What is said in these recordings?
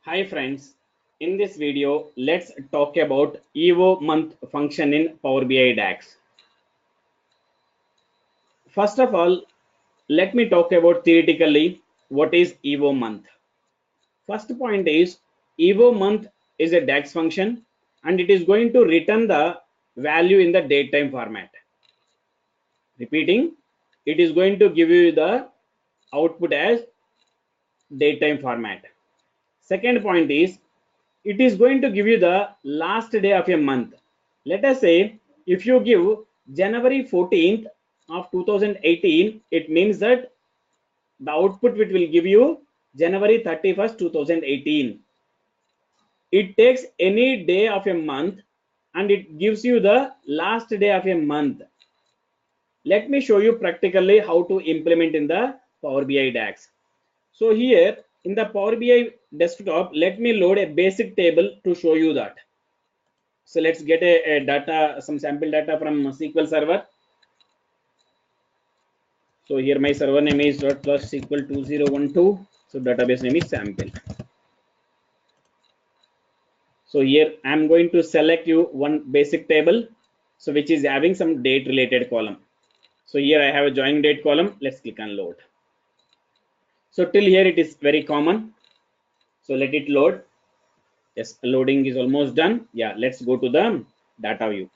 Hi friends, in this video let's talk about Eomonth function in Power BI DAX. First of all, let me talk about theoretically what is Eomonth. First point is Eomonth is a DAX function and it is going to return the value in the datetime format. Repeating, it is going to give you the output as datetime format. Second point is it is going to give you the last day of a month. Let us say if you give January 14th of 2018, it means that the output which will give you January 31st 2018. It takes any day of a month and it gives you the last day of a month. Let me show you practically how to implement in the Power BI DAX. So here in the Power BI desktop, let me load a basic table to show you that. So let's get a data, some sample data from SQL Server. So here my server name is .plus SQL 2012. So database name is sample. So here I am going to select you one basic table, so which is having some date related column. So here I have a joining date column. Let's click on load. So till here it is very common. So let it load. Yes, loading is almost done. Yeah, let's go to the data view.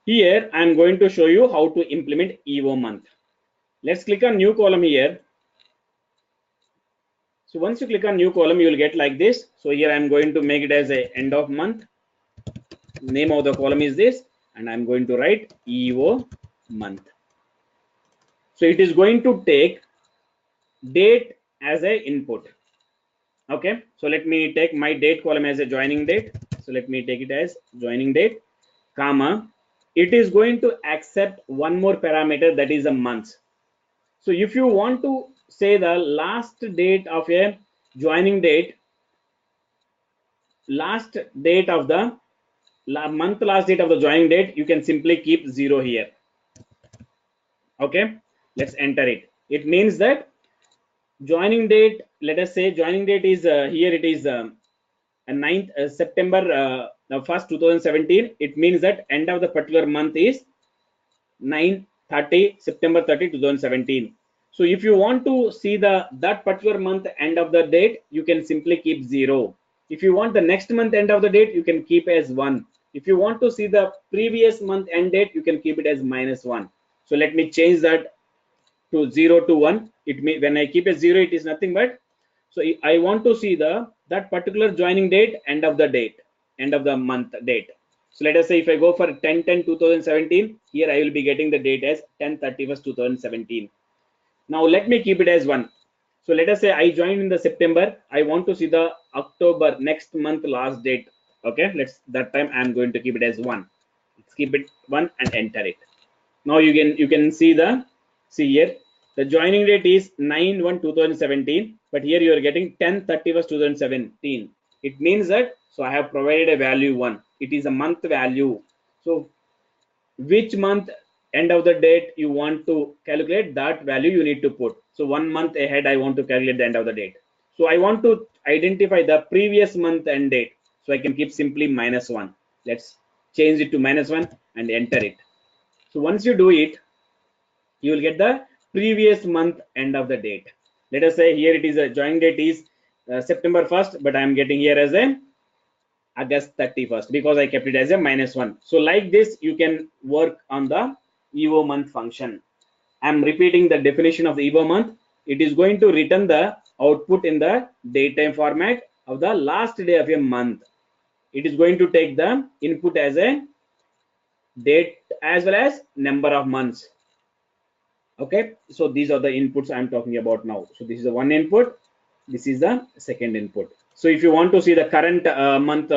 Here I am going to show you how to implement Eomonth. Let's click on new column here. So once you click on new column, you will get like this. So here I am going to make it as a end of month. Name of the column is this, and I'm going to write Eomonth. So it is going to take date as a input. Okay, so let me take my date column as a joining date. So let me take it as joining date, comma. It is going to accept one more parameter, that is a month. So if you want to say the last date of a joining date, last date of the month, last date of the joining date, you can simply keep 0 here. Okay, let's enter it. It means that joining date, let us say joining date is here it is 9th September 1st 2017. It means that end of the particular month is 9/30 September 30 2017. So if you want to see that particular month end of the date, you can simply keep 0. If you want the next month end of the date, you can keep as 1. If you want to see the previous month end date, you can keep it as -1. So let me change that to 0 to 1. It means when I keep a 0, it is nothing but, so I want to see that particular joining date end of the date, end of the month date. So let us say if I go for 10/10/2017, here I will be getting the date as 10/31/2017. Now let me keep it as 1. So let us say I joined in the September. I want to see the October next month last date. Okay, that time I am going to keep it as 1. Let's keep it 1 and enter it. Now you can see here the joining date is 9/1/2017, but here you are getting 10/31/2017. It means that, so I have provided a value 1. It is a month value. So which month end of the date you want to calculate, that value you need to put. So 1 month ahead I want to calculate the end of the date. So I want to identify the previous month end date. So I can keep simply -1. Let's change it to -1 and enter it. So once you do it, you will get the previous month end of the date. Let us say here it is a joining date is September 1st, but I am getting here as a August 31st because I kept it as a -1. So like this, you can work on the Eomonth function. I am repeating the definition of the Eomonth. It is going to return the output in the datetime format of the last day of a month. It is going to take the input as a date as well as number of months. Okay, so these are the inputs I'm talking about now. So this is the one input, this is the second input. So if you want to see the current month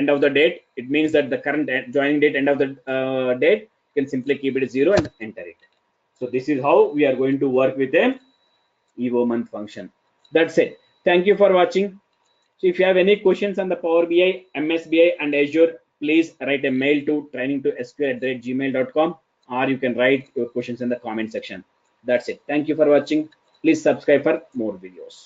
end of the date, it means that the current joining date end of the date, you can simply keep it 0 and enter it. So this is how we are going to work with a Eomonth function. That's it. Thank you for watching. So if you have any questions on the Power BI, MSBI and Azure, please write a mail to training2sql@gmail.com, or you can write your questions in the comment section. That's it. Thank you for watching. Please subscribe for more videos.